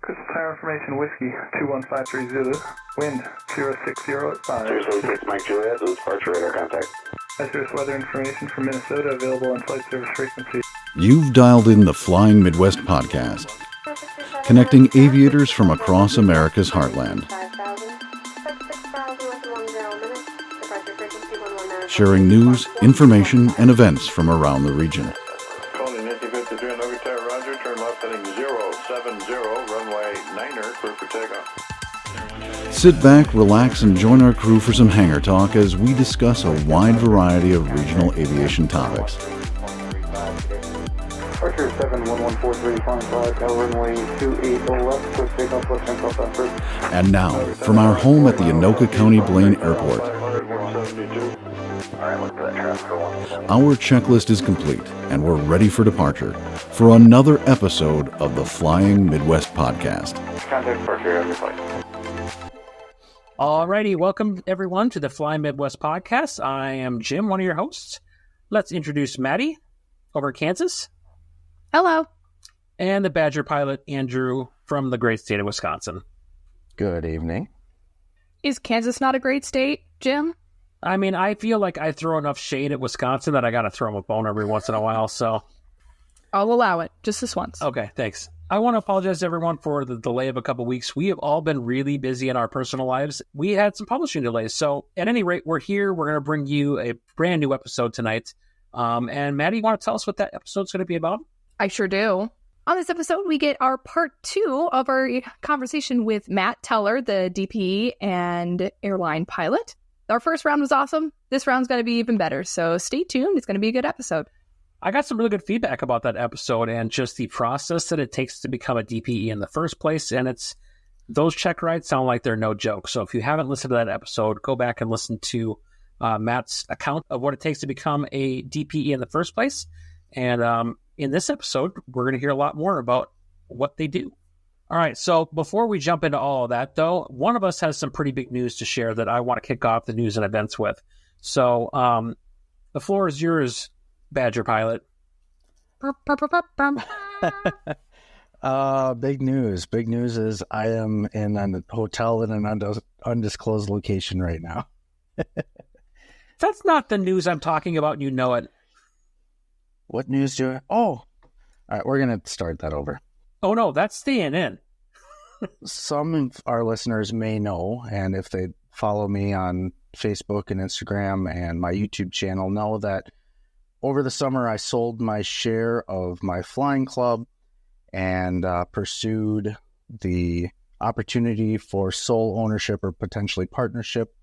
Crystal Tower Information Whiskey 2153 Zulu, wind 060 at 5. 076 Mike Juliet, this is departure radar contact. Hazardous weather information from Minnesota available on flight service frequency. You've dialed in the Flying Midwest podcast, connecting aviators from across America's heartland, sharing news, information, and events from around the region. Calling Nancy 53 on Nugget Tower, roger, turn left heading 070, runway 9er, clear for takeoff. Sit back, relax, and join our crew for some hangar talk as we discuss a wide variety of regional aviation topics. Departure 71143, flying flag, runway 28 left, quick takeoff, left hand southbound first. And now, from our home at the Anoka County Blaine Airport, our checklist is complete, and we're ready for departure for another episode of the Flying Midwest podcast. Contact departure on your flight. Alrighty, welcome everyone to the Flying Midwest podcast. I am Jim, one of your hosts. Let's introduce Maddie over at Kansas. Hello. And the Badger pilot, Andrew, from the great state of Wisconsin. Good evening. Is Kansas not a great state, Jim? I mean, I feel like I throw enough shade at Wisconsin that I got to throw them a bone every once in a while, so. I'll allow it, just this once. Okay, thanks. I want to apologize to everyone for the delay of a couple weeks. We have all been really busy in our personal lives. We had some publishing delays, so at any rate, we're here. We're going to bring you a brand new episode tonight. And Maddie, you want to tell us what that episode's going to be about? I sure do. On this episode, we get our part 2 of our conversation with Matt Teller, the DPE and airline pilot. Our first round was awesome. This round's going to be even better, so stay tuned. It's going to be a good episode. I got some really good feedback about that episode and just the process that it takes to become a DPE in the first place. And those check rides sound like they're no joke. So if you haven't listened to that episode, go back and listen to Matt's account of what it takes to become a DPE in the first place. And in this episode, we're going to hear a lot more about what they do. All right. So before we jump into all of that, though, one of us has some pretty big news to share that I want to kick off the news and events with. So the floor is yours, Badger pilot. Big news. Big news is I am in a hotel in an undisclosed location right now. That's not the news I'm talking about, and you know it. What news do I... Oh! All right, we're going to start that over. Oh, no, that's staying in. Some of our listeners may know, and if they follow me on Facebook and Instagram and my YouTube channel, know that over the summer I sold my share of my flying club and pursued the opportunity for sole ownership or potentially partnership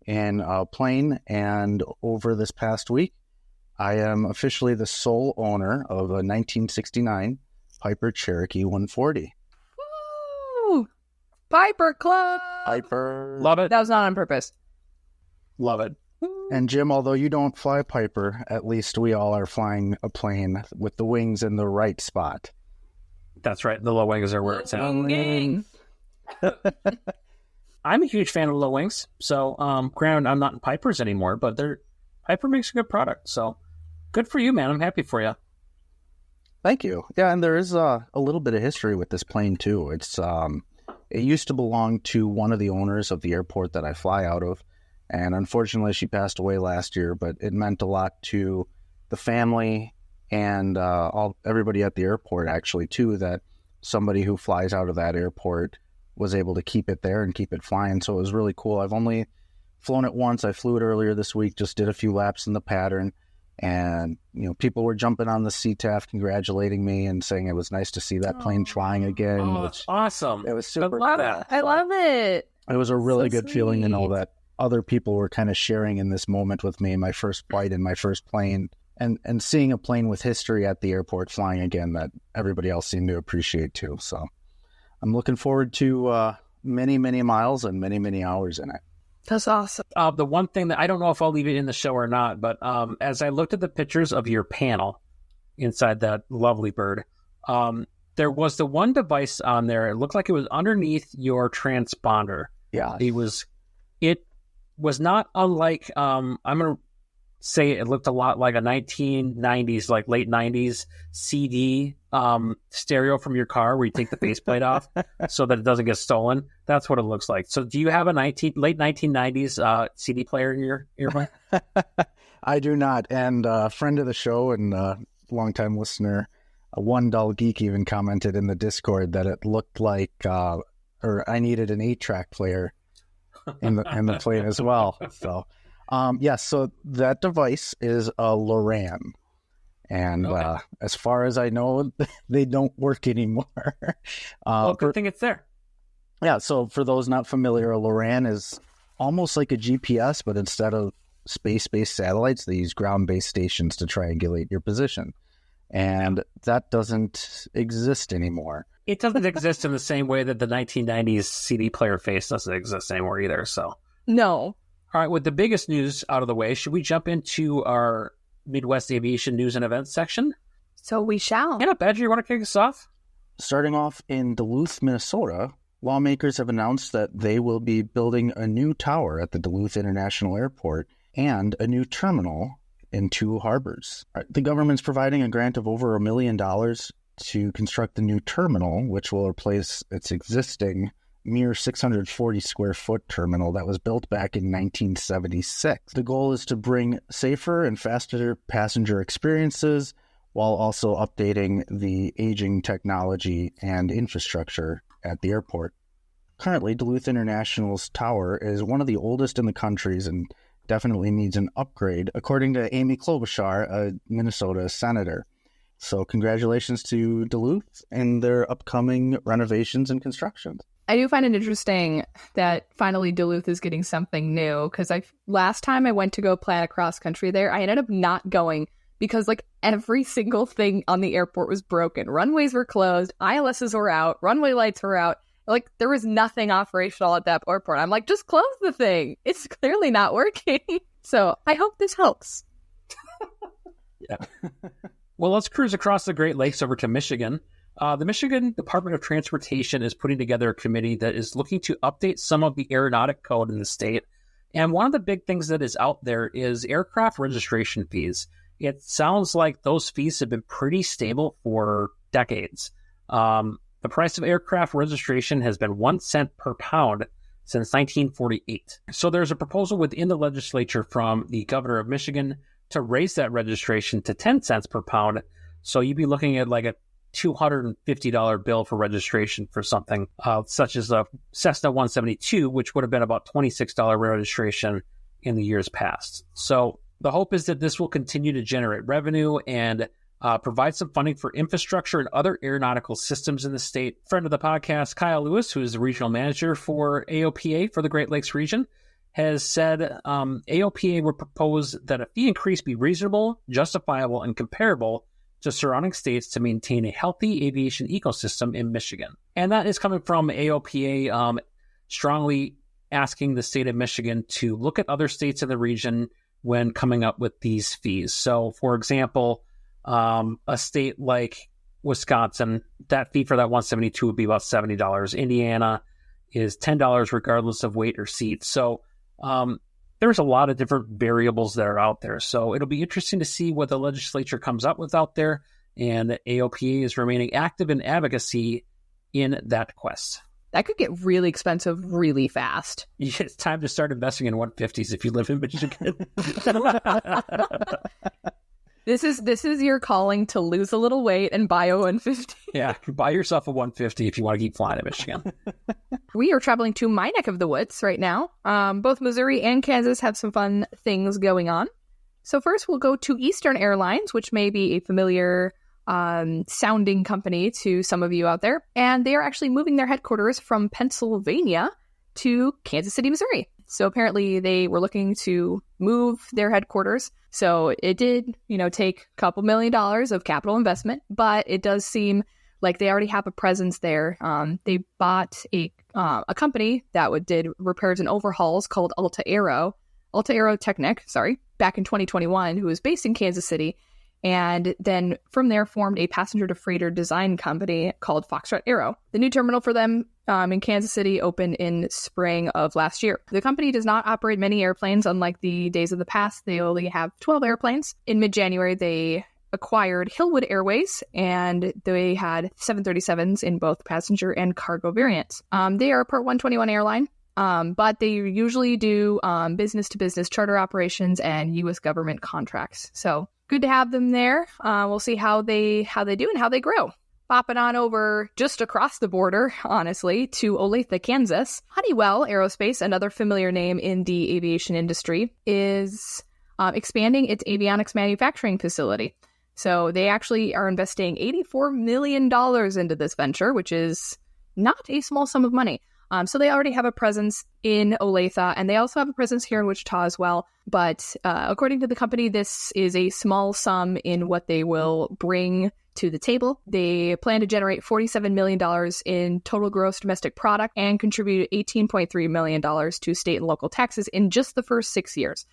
in a plane. And over this past week, I am officially the sole owner of a 1969 Piper Cherokee 140. Woo! Piper Club! Piper. Love it. That was not on purpose. Love it. And Jim, although you don't fly Piper, at least we all are flying a plane with the wings in the right spot. That's right. The low wings are where it's at. Gang. I'm a huge fan of low wings. So, granted, I'm not in Pipers anymore, but Piper makes a good product. So, good for you, man. I'm happy for you. Thank you. Yeah, and there is a little bit of history with this plane, too. It used to belong to one of the owners of the airport that I fly out of, and unfortunately she passed away last year, but it meant a lot to the family and everybody at the airport, actually, too, that somebody who flies out of that airport was able to keep it there and keep it flying, so it was really cool. I've only flown it once. I flew it earlier this week, just did a few laps in the pattern. And, people were jumping on the CTAF, congratulating me and saying it was nice to see that plane flying again. Oh, it's awesome. It was super I love cool. that. I love it. It was a really So good feeling to know sweet. that other people were kind of sharing in this moment with me, my first flight in my first plane, and seeing a plane with history at the airport flying again that everybody else seemed to appreciate too. So I'm looking forward to many, many miles and many, many hours in it. That's awesome. The one thing that I don't know if I'll leave it in the show or not, but as I looked at the pictures of your panel inside that lovely bird, there was the one device on there. It looked like it was underneath your transponder. Yeah. It was not unlike, I'm going to say it looked a lot like a 1990s, like late 90s CD stereo from your car where you take the faceplate off so that it doesn't get stolen. That's what it looks like. So do you have a late 1990s CD player in your earphone? I do not. And a friend of the show and longtime listener, One Dull Geek, even commented in the Discord that it looked like, or I needed an 8-track player in the plane as well. So, so that device is a Loran. And as far as I know, they don't work anymore. Good thing it's there. Yeah, so for those not familiar, a Loran is almost like a GPS, but instead of space-based satellites, they use ground-based stations to triangulate your position. And that doesn't exist anymore. It doesn't exist in the same way that the 1990s CD player face doesn't exist anymore either. So No. All right, with the biggest news out of the way, should we jump into our Midwest Aviation News and Events section? So we shall. Hannah, Badger, you want to kick us off? Starting off in Duluth, Minnesota, lawmakers have announced that they will be building a new tower at the Duluth International Airport and a new terminal in 2 harbors. The government's providing a grant of over $1 million to construct the new terminal, which will replace its existing mere 640 square foot terminal that was built back in 1976. The goal is to bring safer and faster passenger experiences while also updating the aging technology and infrastructure at the airport. Currently, Duluth International's tower is one of the oldest in the country and definitely needs an upgrade, according to Amy Klobuchar, a Minnesota senator. So congratulations to Duluth and their upcoming renovations and constructions. I do find it interesting that finally Duluth is getting something new, because last time I went to go plan a cross country there, I ended up not going because like every single thing on the airport was broken. Runways were closed, ILSs were out, runway lights were out. Like there was nothing operational at that airport. I'm like, just close the thing. It's clearly not working. So I hope this helps. Yeah. Well, let's cruise across the Great Lakes over to Michigan. The Michigan Department of Transportation is putting together a committee that is looking to update some of the aeronautic code in the state. And one of the big things that is out there is aircraft registration fees. It sounds like those fees have been pretty stable for decades. The price of aircraft registration has been 1 cent per pound since 1948. So there's a proposal within the legislature from the governor of Michigan to raise that registration to 10 cents per pound. So you'd be looking at like a $250 bill for registration for something such as a Cessna 172, which would have been about $26 registration in the years past. So the hope is that this will continue to generate revenue and provide some funding for infrastructure and other aeronautical systems in the state. Friend of the podcast, Kyle Lewis, who is the regional manager for AOPA for the Great Lakes region, has said AOPA would propose that a fee increase be reasonable, justifiable, and comparable to surrounding states to maintain a healthy aviation ecosystem in Michigan. And that is coming from AOPA strongly asking the state of Michigan to look at other states in the region when coming up with these fees. So, for example, a state like Wisconsin, that fee for that 172 would be about $70. Indiana is $10 regardless of weight or seat. So there's a lot of different variables that are out there. So it'll be interesting to see what the legislature comes up with out there. And AOPA is remaining active in advocacy in that quest. That could get really expensive really fast. It's time to start investing in 150s if you live in Michigan. This is your calling to lose a little weight and buy a 150. Yeah, buy yourself a 150 if you want to keep flying in Michigan. We are traveling to my neck of the woods right now. Both Missouri and Kansas have some fun things going on. So first we'll go to Eastern Airlines, which may be a familiar sounding company to some of you out there. And they are actually moving their headquarters from Pennsylvania to Kansas City, Missouri. So apparently they were looking to move their headquarters. So it did, take a couple $1 million of capital investment, but it does seem like they already have a presence there. They bought a company that did repairs and overhauls called Alta Aero Technic, back in 2021, who is based in Kansas City. and then from there formed a passenger-to-freighter design company called Foxtrot Aero. The new terminal for them in Kansas City opened in spring of last year. The company does not operate many airplanes, unlike the days of the past. They only have 12 airplanes. In mid-January, they acquired Hillwood Airways, and they had 737s in both passenger and cargo variants. They are a Part 121 airline, but they usually do business-to-business charter operations and U.S. government contracts. So good to have them there. We'll see how they do and how they grow. Popping on over just across the border, honestly, to Olathe, Kansas. Honeywell Aerospace, another familiar name in the aviation industry, is expanding its avionics manufacturing facility. So they actually are investing $84 million into this venture, which is not a small sum of money. So they already have a presence in Olathe, and they also have a presence here in Wichita as well. But according to the company, this is a small sum in what they will bring to the table. They plan to generate $47 million in total gross domestic product and contribute $18.3 million to state and local taxes in just the first 6 years.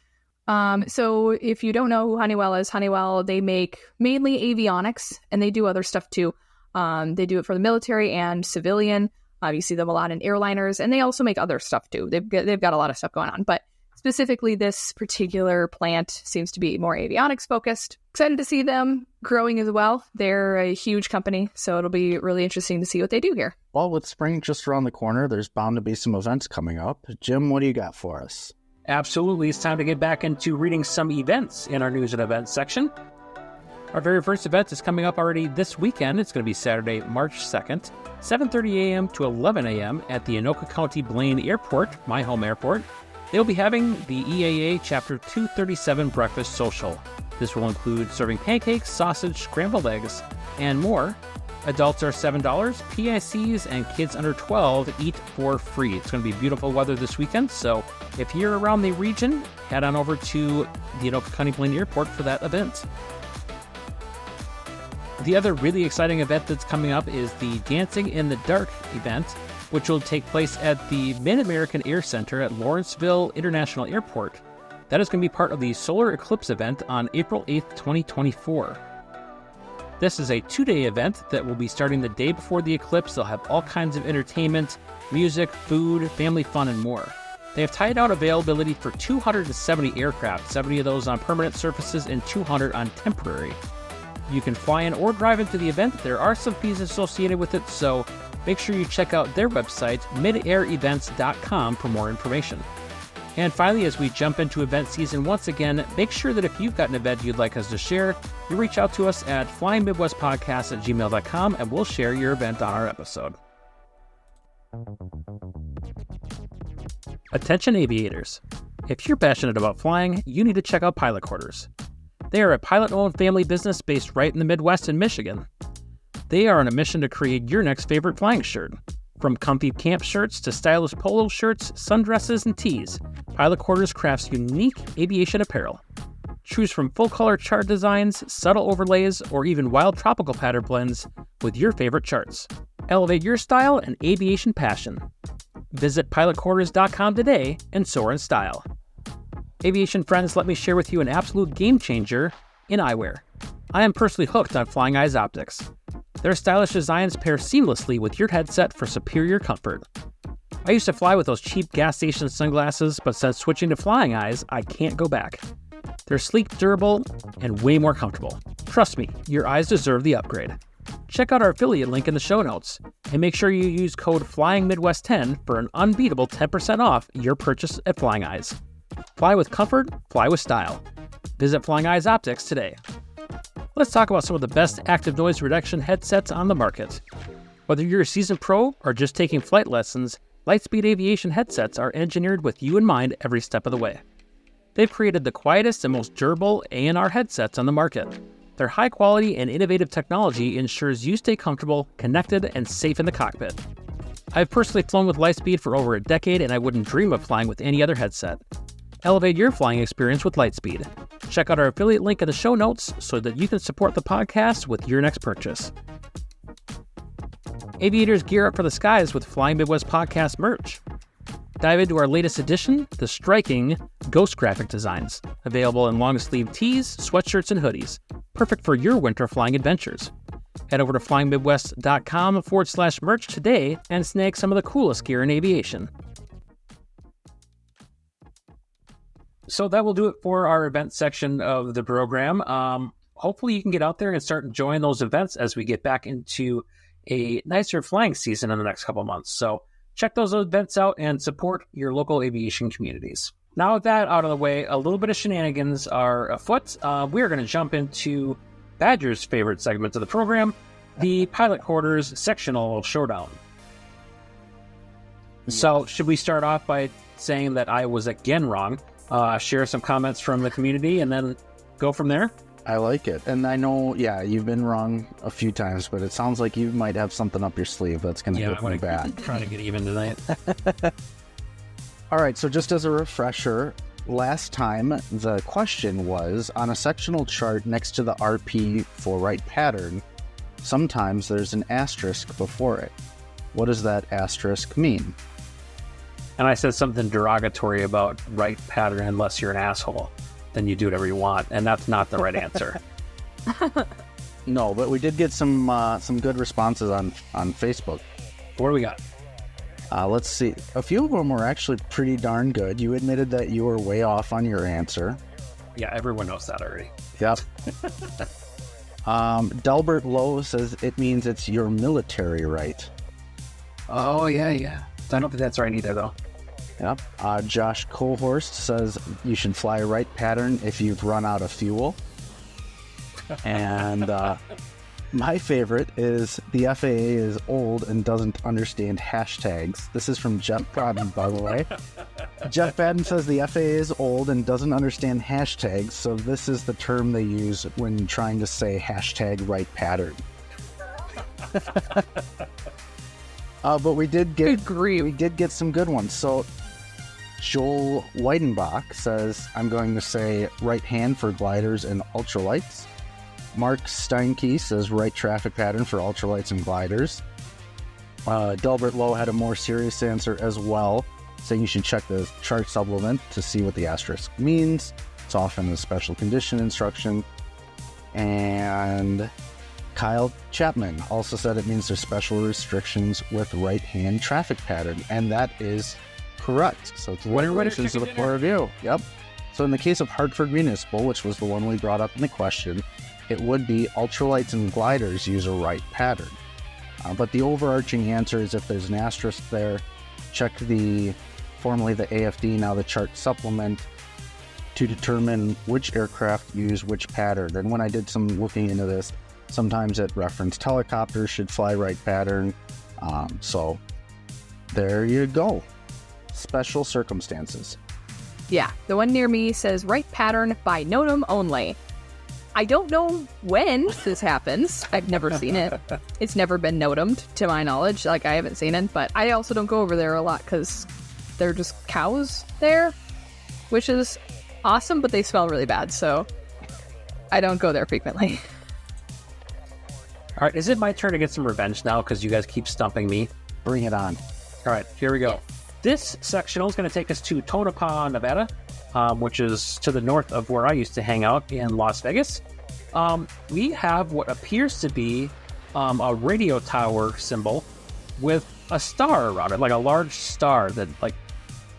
So if you don't know who Honeywell is, they make mainly avionics, and they do other stuff too. They do it for the military and civilian. You see them a lot in airliners, and they also make other stuff too. They've got a lot of stuff going on, but specifically this particular plant seems to be more avionics focused. Excited to see them growing as well. They're a huge company, so it'll be really interesting to see what they do here. Well, with spring just around the corner, there's bound to be some events coming up. Jim, what do you got for us? Absolutely. It's time to get back into reading some events in our news and events section. Our very first event is coming up already this weekend. It's going to be Saturday, March 2nd, 7:30 a.m. to 11 a.m. at the Anoka County Blaine Airport, my home airport. They'll be having the EAA Chapter 237 Breakfast Social. This will include serving pancakes, sausage, scrambled eggs, and more. Adults are $7, PICs and kids under 12 eat for free. It's going to be beautiful weather this weekend, so if you're around the region, head on over to the Anoka County Blaine Airport for that event. The other really exciting event that's coming up is the Dancing in the Dark event, which will take place at the Mid-American Air Center at Lawrenceville International Airport. That is going to be part of the Solar Eclipse event on April 8th, 2024. This is a 2-day event that will be starting the day before the eclipse. They'll have all kinds of entertainment, music, food, family fun, and more. They have tied out availability for 270 aircraft, 70 of those on permanent surfaces and 200 on temporary. You can fly in or drive into the event. There are some fees associated with it, so make sure you check out their website, midairevents.com, for more information. And finally, as we jump into event season once again, make sure that if you've got an event you'd like us to share, you reach out to us at flyingmidwestpodcast@gmail.com, and we'll share your event on our episode. Attention aviators. If you're passionate about flying, you need to check out Pilot Quarters. They are a pilot-owned family business based right in the Midwest in Michigan. They are on a mission to create your next favorite flying shirt. From comfy camp shirts to stylish polo shirts, sundresses, and tees, Pilot Quarters crafts unique aviation apparel. Choose from full-color chart designs, subtle overlays, or even wild tropical pattern blends with your favorite charts. Elevate your style and aviation passion. Visit pilotquarters.com today and soar in style. Aviation friends, let me share with you an absolute game changer in eyewear. I am personally hooked on Flying Eyes optics. Their stylish designs pair seamlessly with your headset for superior comfort. I used to fly with those cheap gas station sunglasses, but since switching to Flying Eyes, I can't go back. They're sleek, durable, and way more comfortable. Trust me, your eyes deserve the upgrade. Check out our affiliate link in the show notes, and make sure you use code FlyingMidwest10 for an unbeatable 10% off your purchase at Flying Eyes. Fly with comfort, fly with style. Visit Flying Eyes Optics today. Let's talk about some of the best active noise reduction headsets on the market. Whether you're a seasoned pro or just taking flight lessons, Lightspeed Aviation headsets are engineered with you in mind every step of the way. They've created the quietest and most durable A&R headsets on the market. Their high quality and innovative technology ensures you stay comfortable, connected, and safe in the cockpit. I've personally flown with Lightspeed for over a decade, and I wouldn't dream of flying with any other headset. Elevate your flying experience with Lightspeed. Check out our affiliate link in the show notes so that you can support the podcast with your next purchase. Aviators gear up for the skies with Flying Midwest Podcast merch. Dive into our latest edition, the striking Ghost graphic designs, available in long sleeve tees, sweatshirts, and hoodies. perfect for your winter flying adventures. Head over to flyingmidwest.com/merch today and snag some of the coolest gear in aviation. So that will do it for our event section of the program. Hopefully you can get out there and start enjoying those events as we get back into a nicer flying season in the next couple of months. So check those events out and support your local aviation communities. Now with that out of the way, a little bit of shenanigans are afoot. We're going to jump into Badger's favorite segment of the program, the Pilot Quarters Sectional Showdown. So should we start off by saying that I was again wrong, share some comments from the community, and then go from there? I like it. And I know, you've been wrong a few times, but it sounds like you might have something up your sleeve that's going to get me back. Trying to get even tonight. All right, so just as a refresher, last time the question was, on a sectional chart next to the RP for right pattern, sometimes there's an asterisk before it. What does that asterisk mean? And I said something derogatory about right pattern unless you're an asshole. Then you do whatever you want, and that's not the right answer. No, but we did get some good responses on Facebook. What do we got? Let's see. A few of them were actually pretty darn good. You admitted that you were way off on your answer. Yeah, everyone knows that already. Yep. Delbert Lowe says it means it's your military right. Oh, yeah. I don't think that's right either, though. Yep. Josh Cohorst says you should fly right pattern if you've run out of fuel. And my favorite is the FAA is old and doesn't understand hashtags. This is from Jeff Padden, by the way. Jeff Padden says the FAA is old and doesn't understand hashtags, so this is the term they use when trying to say hashtag right pattern. But we did get some good ones. So Joel Weidenbach says, I'm going to say right hand for gliders and ultralights. Mark Steinke says right traffic pattern for ultralights and gliders. Delbert Lowe had a more serious answer as well, saying you should check the chart supplement to see what the asterisk means. It's often a special condition instruction. And Kyle Chapman also said it means there's special restrictions with right-hand traffic pattern, and that is correct. So it's congratulations to the four of you. Yep. So in the case of Hartford Municipal, which was the one we brought up in the question, it would be ultralights and gliders use a right pattern. But the overarching answer is if there's an asterisk there, check formerly the AFD, now the chart supplement, to determine which aircraft use which pattern. And when I did some looking into this, sometimes it referenced helicopters should fly right pattern. So there you go. Special circumstances. Yeah, the one near me says right pattern by NOTAM only. I don't know when this happens. I've never seen it. It's never been NOTAMed, to my knowledge. Like, I haven't seen it, but I also don't go over there a lot because they're just cows there, which is awesome, but they smell really bad, so I don't go there frequently. All right, is it my turn to get some revenge now because you guys keep stumping me? Bring it on. All right, here we go. This sectional is going to take us to Tonopah, Nevada, which is to the north of where I used to hang out in Las Vegas. We have what appears to be a radio tower symbol with a star around it, like a large star that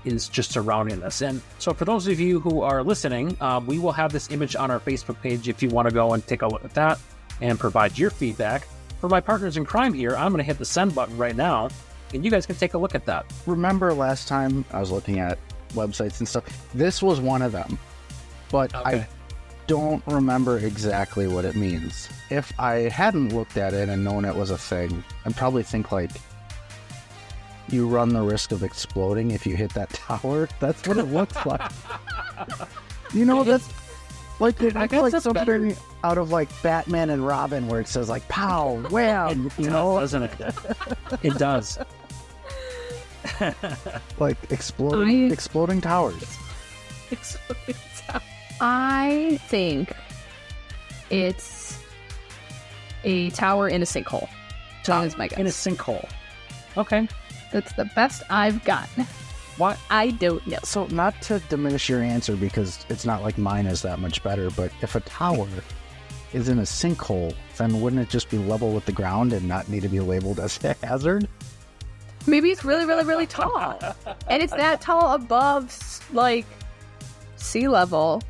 is just surrounding this. And so for those of you who are listening, we will have this image on our Facebook page if you want to go and take a look at that and provide your feedback. For my partners in crime here, I'm going to hit the send button right now, and you guys can take a look at that. Remember last time I was looking at websites and stuff? This was one of them, but okay. I don't remember exactly what it means. If I hadn't looked at it and known it was a thing, I'd probably think you run the risk of exploding if you hit that tower. That's what it looks like. That's like something out of Batman and Robin where it says pow, wham, doesn't it? It does. Exploding towers. Exploding towers. I think it's a tower in a sinkhole. That is my guess. In a sinkhole. Okay. That's the best I've got. What? I don't know. So not to diminish your answer because it's not like mine is that much better, but if a tower is in a sinkhole, then wouldn't it just be level with the ground and not need to be labeled as a hazard? Maybe it's really, really, really tall. And it's that tall above, like, sea level.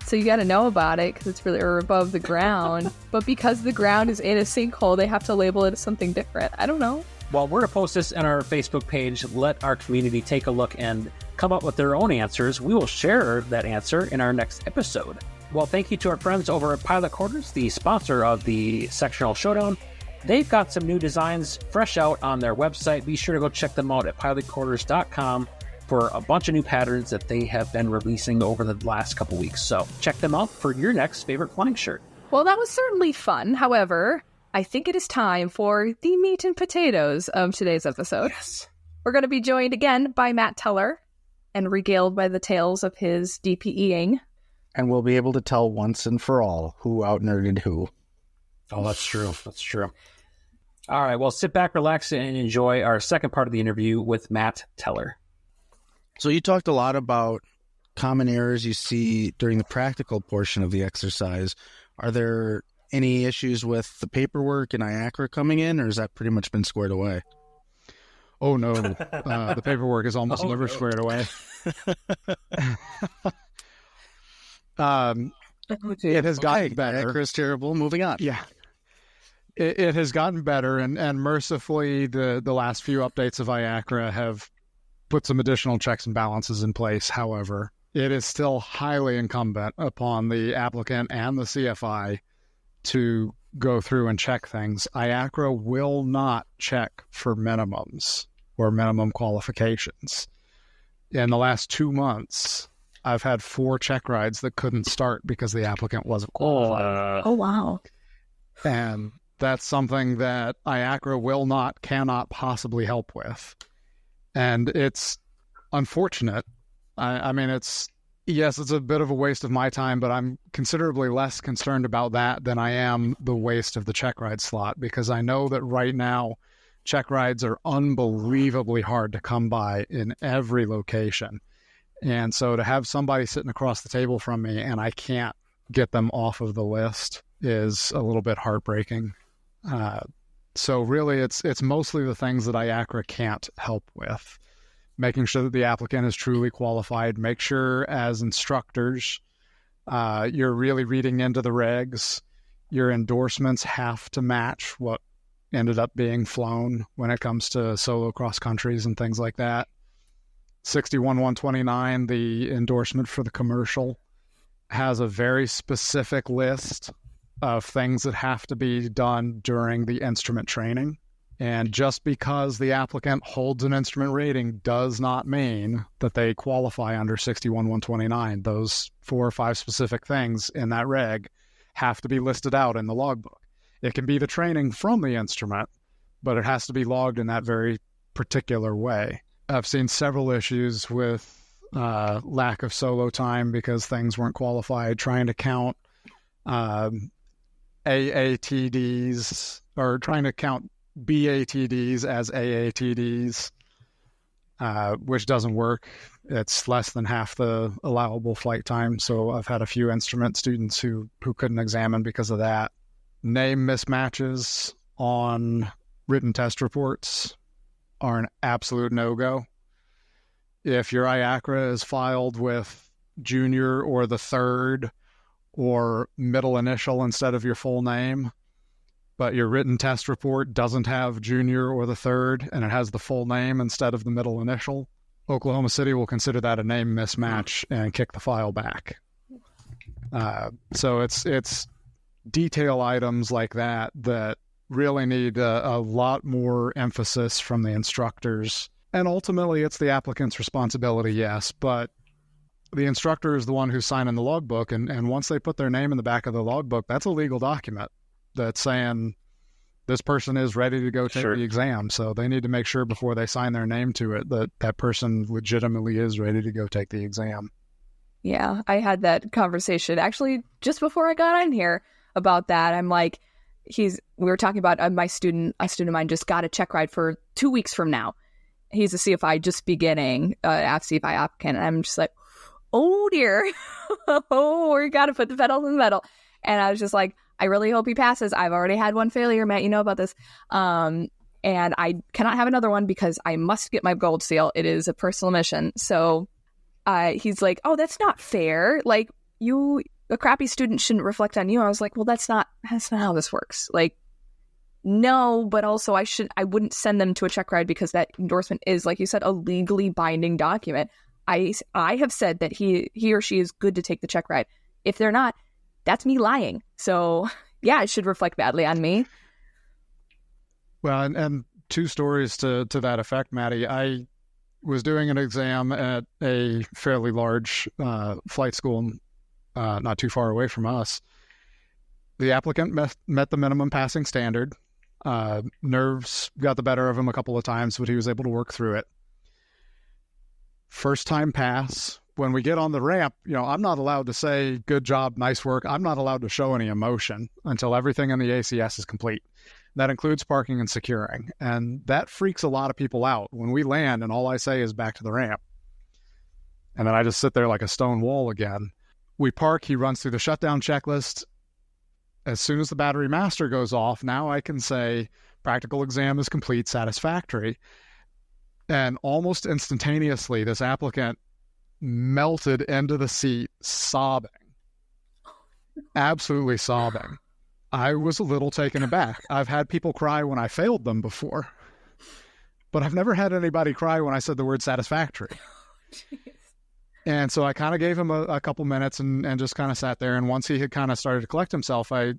So you got to know about it because it's really above the ground. But because the ground is in a sinkhole, they have to label it as something different. I don't know. Well, we're going to post this on our Facebook page. Let our community take a look and come up with their own answers. We will share that answer in our next episode. Well, thank you to our friends over at Pilot Quarters, the sponsor of the Sectional Showdown. They've got some new designs fresh out on their website. Be sure to go check them out at pilotquarters.com for a bunch of new patterns that they have been releasing over the last couple weeks. So check them out for your next favorite flying shirt. Well, that was certainly fun. However, I think it is time for the meat and potatoes of today's episode. Yes. We're going to be joined again by Matt Teller and regaled by the tales of his DPEing. And we'll be able to tell once and for all who out-nerded who. Oh, that's true. That's true. All right. Well, sit back, relax, and enjoy our second part of the interview with Matt Teller. So you talked a lot about common errors you see during the practical portion of the exercise. Are there any issues with the paperwork and IACRA coming in, or has that pretty much been squared away? Oh, no. The paperwork is almost never squared away. It has gotten better. IACRA is terrible. Moving on. Yeah. It has gotten better, and mercifully, the last few updates of IACRA have put some additional checks and balances in place. However, it is still highly incumbent upon the applicant and the CFI to go through and check things. IACRA will not check for minimums or minimum qualifications. In the last 2 months, I've had 4 check rides that couldn't start because the applicant wasn't qualified. Oh, wow. And that's something that IACRA cannot possibly help with. And it's unfortunate. I mean, it's a bit of a waste of my time, but I'm considerably less concerned about that than I am the waste of the check ride slot, because I know that right now check rides are unbelievably hard to come by in every location. And so to have somebody sitting across the table from me and I can't get them off of the list is a little bit heartbreaking. So really, it's mostly the things that IACRA can't help with. Making sure that the applicant is truly qualified. Make sure as instructors, you're really reading into the regs. Your endorsements have to match what ended up being flown when it comes to solo cross countries and things like that. 61-129, the endorsement for the commercial, has a very specific list of things that have to be done during the instrument training. And just because the applicant holds an instrument rating does not mean that they qualify under 61-129. Those 4 or 5 specific things in that reg have to be listed out in the logbook. It can be the training from the instrument, but it has to be logged in that very particular way. I've seen several issues with lack of solo time because things weren't qualified, trying to count AATDs or trying to count BATDs as AATDs, which doesn't work. It's less than half the allowable flight time. So I've had a few instrument students who couldn't examine because of that. Name mismatches on written test reports are an absolute no-go. If your IACRA is filed with junior or the third or middle initial instead of your full name, but your written test report doesn't have junior or the third and it has the full name instead of the middle initial, Oklahoma City will consider that a name mismatch and kick the file back. So it's detail items like that really need a lot more emphasis from the instructors. And ultimately, it's the applicant's responsibility, yes, but the instructor is the one who's signing the logbook, and once they put their name in the back of the logbook, that's a legal document that's saying this person is ready to go take the exam. So they need to make sure before they sign their name to it that that person legitimately is ready to go take the exam. Yeah, I had that conversation actually just before I got on here about that. I'm like, we were talking about a student of mine just got a check ride for 2 weeks from now. He's a CFI just beginning, CFI applicant. And I'm just like, oh dear. Oh, we got to put the pedal to the metal. And I was just like, I really hope he passes. I've already had one failure, Matt. You know about this. And I cannot have another one because I must get my gold seal. It is a personal mission. So he's like, oh, that's not fair. Like, a crappy student shouldn't reflect on you. I was like, well, that's not how this works. Like, no, but also I wouldn't send them to a Checkride because that endorsement is, like you said, a legally binding document. I have said that he or she is good to take the Checkride. If they're not, that's me lying. So yeah, it should reflect badly on me. Well, and two stories to that effect, Maddie. I was doing an exam at a fairly large flight school not too far away from us. The applicant met the minimum passing standard. Nerves got the better of him a couple of times, but he was able to work through it. First time pass. When we get on the ramp, I'm not allowed to say, good job, nice work. I'm not allowed to show any emotion until everything in the ACS is complete. That includes parking and securing. And that freaks a lot of people out when we land and all I say is back to the ramp. And then I just sit there like a stone wall again. We park, he runs through the shutdown checklist. As soon as the battery master goes off, now I can say practical exam is complete, satisfactory. And almost instantaneously, this applicant melted into the seat sobbing. Absolutely sobbing. I was a little taken aback. I've had people cry when I failed them before, but I've never had anybody cry when I said the word satisfactory. And so I kind of gave him a couple minutes and just kind of sat there. And once he had kind of started to collect himself, I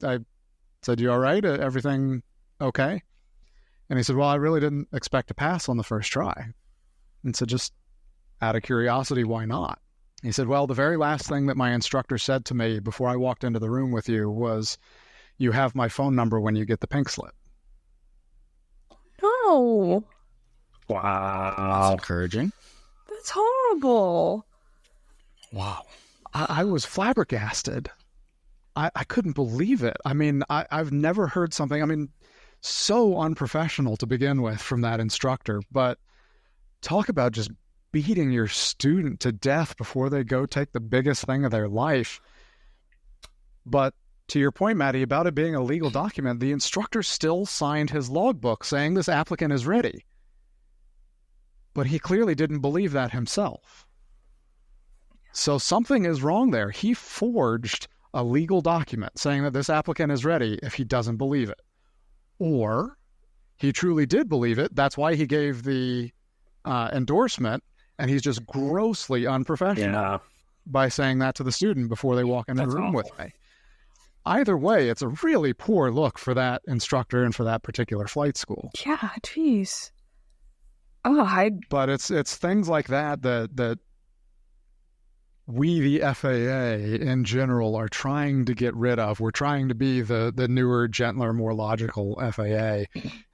said, you all right? Everything okay? And he said, well, I really didn't expect to pass on the first try. And so just out of curiosity, why not? He said, well, the very last thing that my instructor said to me before I walked into the room with you was, you have my phone number when you get the pink slip. No. Wow. That's encouraging. That's horrible. Wow. I was flabbergasted. I couldn't believe it. I mean, I've never heard something, so unprofessional to begin with from that instructor, but talk about just beating your student to death before they go take the biggest thing of their life. But to your point, Maddie, about it being a legal document, the instructor still signed his logbook saying this applicant is ready. But he clearly didn't believe that himself. So something is wrong there. He forged a legal document saying that this applicant is ready if he doesn't believe it. Or he truly did believe it. That's why he gave the endorsement, and he's just grossly unprofessional by saying that to the student before they walk into the room with me. Either way, it's a really poor look for that instructor and for that particular flight school. Yeah, geez. But it's things like that we, the FAA in general, are trying to get rid of. We're trying to be the newer, gentler, more logical FAA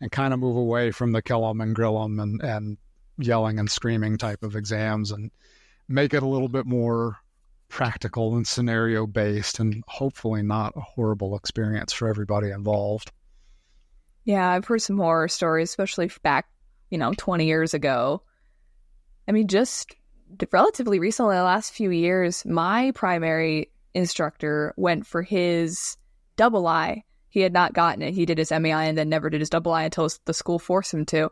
and kind of move away from the kill 'em and grill 'em and yelling and screaming type of exams and make it a little bit more practical and scenario based and hopefully not a horrible experience for everybody involved. Yeah, I've heard some horror stories, especially back, 20 years ago. Just relatively recently, the last few years, my primary instructor went for his double I. He had not gotten it. He did his MEI and then never did his double I until the school forced him to.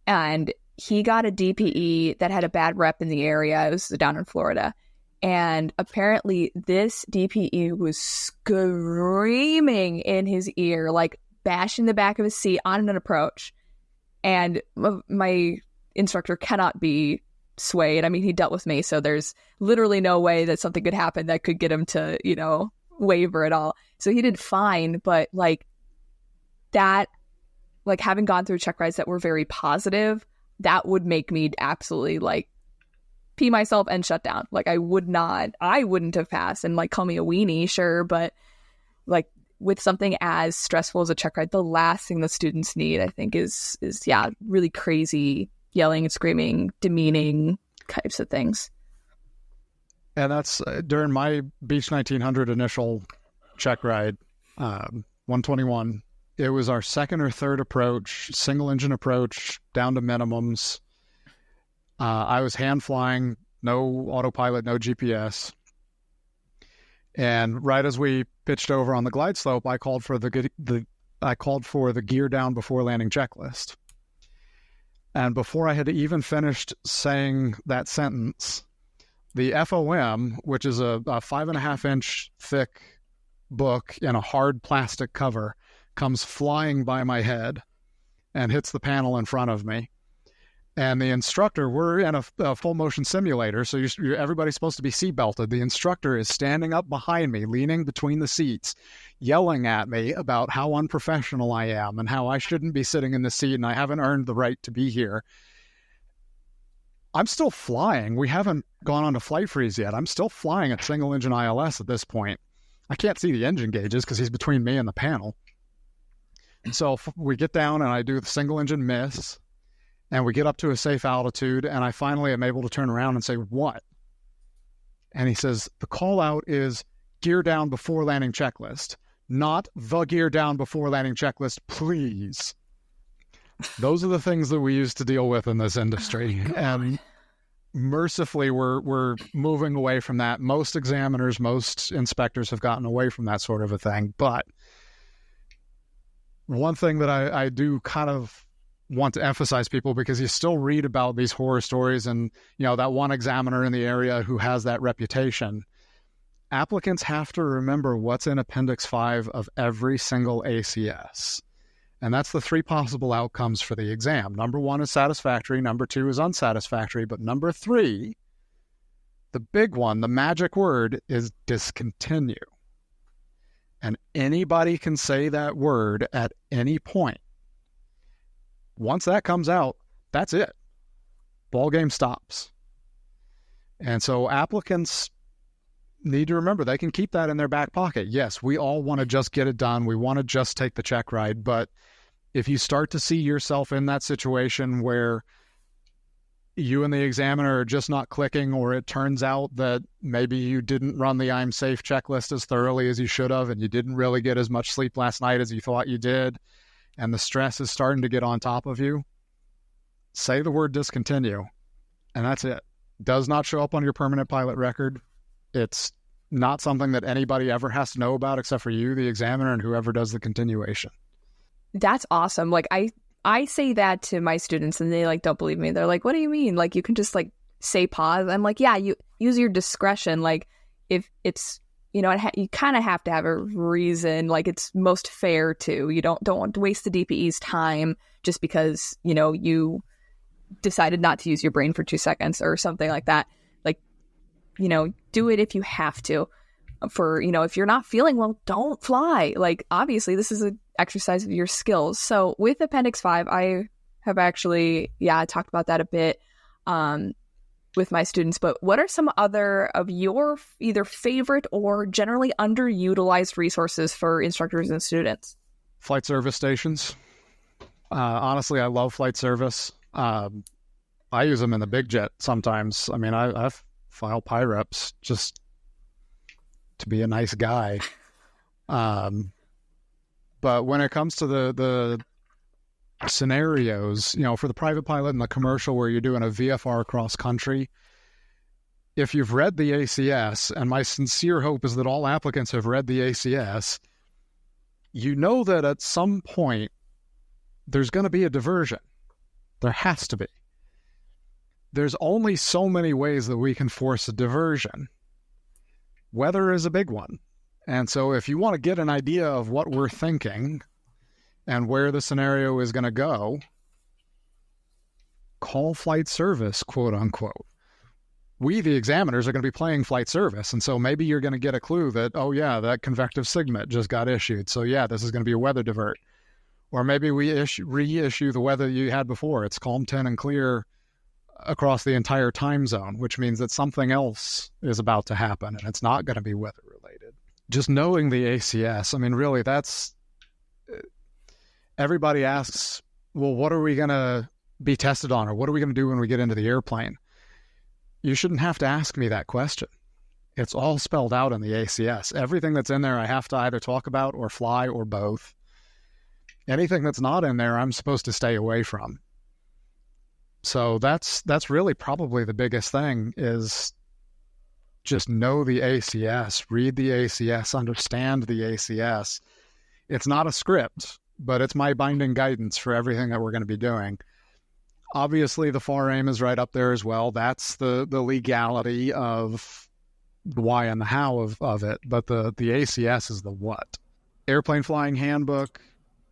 And he got a DPE that had a bad rep in the area. It was down in Florida. And apparently this DPE was screaming in his ear, like bashing the back of his seat on an approach. And my instructor cannot be swayed. He dealt with me, so there's literally no way that something could happen that could get him to, waver at all. So he did fine, but having gone through check rides that were very positive, that would make me absolutely pee myself and shut down. I wouldn't have passed, and call me a weenie, sure, but with something as stressful as a check ride, the last thing the students need, I think, is really crazy yelling and screaming, demeaning types of things. And that's during my Beach 1900 initial check ride, 121. It was our second or third approach, single engine approach, down to minimums. I was hand flying, no autopilot, no GPS. And right as we pitched over on the glide slope, I called for the gear down before landing checklist. And before I had even finished saying that sentence, the FOM, which is a 5.5-inch thick book in a hard plastic cover, comes flying by my head and hits the panel in front of me. And the instructor, we're in a full motion simulator, so everybody's supposed to be seatbelted. The instructor is standing up behind me, leaning between the seats, yelling at me about how unprofessional I am and how I shouldn't be sitting in the seat and I haven't earned the right to be here. I'm still flying. We haven't gone on to flight freeze yet. I'm still flying at single engine ILS at this point. I can't see the engine gauges because he's between me and the panel. So we get down and I do the single engine miss. And we get up to a safe altitude, and I finally am able to turn around and say, "What?" And he says, "The call out is gear down before landing checklist, not the gear down before landing checklist, please." Those are the things that we used to deal with in this industry. And mercifully, we're moving away from that. Most examiners, most inspectors have gotten away from that sort of a thing. But one thing that I do kind of want to emphasize people, because you still read about these horror stories and, that one examiner in the area who has that reputation. Applicants have to remember what's in Appendix 5 of every single ACS. And that's the 3 possible outcomes for the exam. Number 1 is satisfactory. Number 2 is unsatisfactory. But number 3, the big one, the magic word, is discontinue. And anybody can say that word at any point. Once that comes out, that's it. Ball game stops. And so applicants need to remember they can keep that in their back pocket. Yes, we all want to just get it done. We want to just take the check ride. But if you start to see yourself in that situation where you and the examiner are just not clicking, or it turns out that maybe you didn't run the I'm safe checklist as thoroughly as you should have, and you didn't really get as much sleep last night as you thought you did, and the stress is starting to get on top of you, say the word discontinue, and that's it. Does not show up on your permanent pilot record. It's not something that anybody ever has to know about except for you, the examiner, and whoever does the continuation. That's awesome. Like, I say that to my students and they don't believe me. They're like, "What do you mean? Like, you can just say pause." I'm like, "Yeah, you use your discretion. Like, if it's, you kind of have to have a reason. Like, it's most fair to. You don't want to waste the DPE's time just because, you decided not to use your brain for 2 seconds or something like that. Like, do it if you have to. For, if you're not feeling well, don't fly. Like, obviously, this is an exercise of your skills. So with Appendix 5, I have actually, talked about that a bit with my students. But what are some other of your either favorite or generally underutilized resources for instructors and students? Flight service stations. Honestly, I love flight service. I use them in the big jet sometimes. I mean, I've filed PIREPs just to be a nice guy. But when it comes to the scenarios, for the private pilot and the commercial where you're doing a VFR cross country, if you've read the ACS, and my sincere hope is that all applicants have read the ACS, you know that at some point there's going to be a diversion. There has to be. There's only so many ways that we can force a diversion. Weather is a big one. And so if you want to get an idea of what we're thinking and where the scenario is going to go, call flight service, quote unquote. We, the examiners, are going to be playing flight service. And so maybe you're going to get a clue that, oh yeah, that convective signet just got issued. So yeah, this is going to be a weather divert. Or maybe we reissue the weather you had before. It's calm 10 and clear across the entire time zone, which means that something else is about to happen and it's not going to be weather related. Just knowing the ACS, I mean, really, that's... Everybody asks, well, what are we going to be tested on, or what are we going to do when we get into the airplane? You shouldn't have to ask me that question. It's all spelled out in the ACS. Everything that's in there I have to either talk about or fly or both. Anything that's not in there I'm supposed to stay away from. So that's really probably the biggest thing is just know the ACS, read the ACS, understand the ACS. It's not a script, but it's my binding guidance for everything that we're going to be doing. Obviously, the FAR aim is right up there as well. That's the legality of the why and the how of it, but the ACS is the what. Airplane Flying Handbook,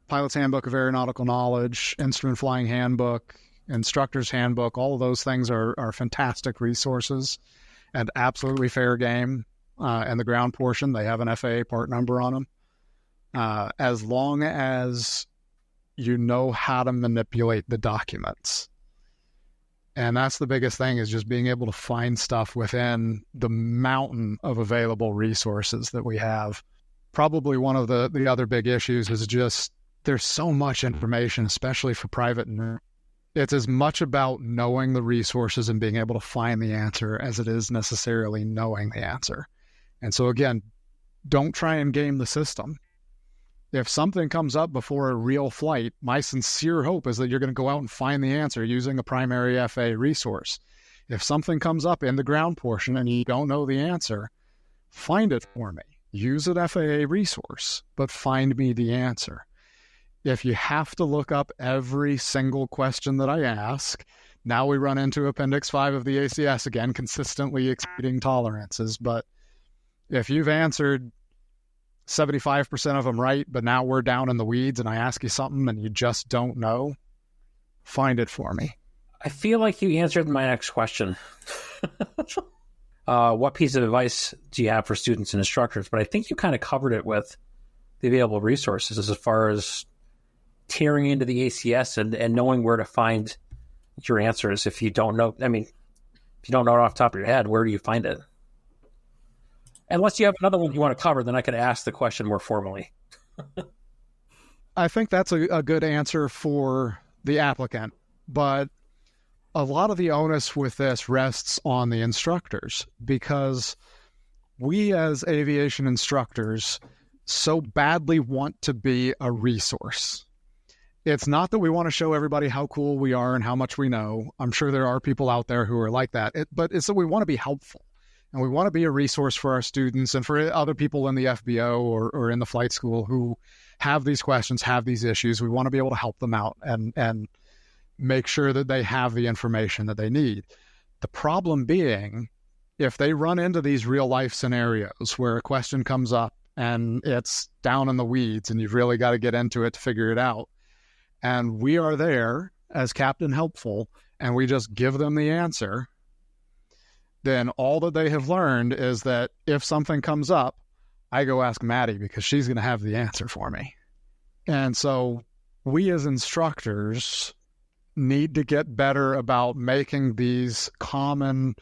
Pilot's Handbook of Aeronautical Knowledge, Instrument Flying Handbook, Instructor's Handbook, all of those things are fantastic resources and absolutely fair game. And the ground portion, they have an FAA part number on them. As long as you know how to manipulate the documents. And that's the biggest thing, is just being able to find stuff within the mountain of available resources that we have. Probably one of the other big issues is just there's so much information, especially for private. It's as much about knowing the resources and being able to find the answer as it is necessarily knowing the answer. And so again, don't try and game the system. If something comes up before a real flight, my sincere hope is that you're going to go out and find the answer using a primary FAA resource. If something comes up in the ground portion and you don't know the answer, find it for me. Use an FAA resource, but find me the answer. If you have to look up every single question that I ask, now we run into Appendix 5 of the ACS again, consistently exceeding tolerances. But if you've answered 75% of them right, but now we're down in the weeds and I ask you something and you just don't know, find it for me. I feel like you answered my next question. What piece of advice do you have for students and instructors? But I think you kind of covered it with the available resources as far as tearing into the ACS and knowing where to find your answers. If you don't know, if you don't know it off the top of your head, where do you find it? Unless you have another one you want to cover, then I could ask the question more formally. I think that's a good answer for the applicant, but a lot of the onus with this rests on the instructors, because we as aviation instructors so badly want to be a resource. It's not that we want to show everybody how cool we are and how much we know. I'm sure there are people out there who are like that, but it's that we want to be helpful. And we want to be a resource for our students and for other people in the FBO or in the flight school who have these questions, have these issues. We want to be able to help them out and make sure that they have the information that they need. The problem being, if they run into these real life scenarios where a question comes up and it's down in the weeds and you've really got to get into it to figure it out, and we are there as Captain Helpful and we just give them the answer, then all that they have learned is that if something comes up, I go ask Maddie because she's going to have the answer for me. And so we as instructors need to get better about making these common,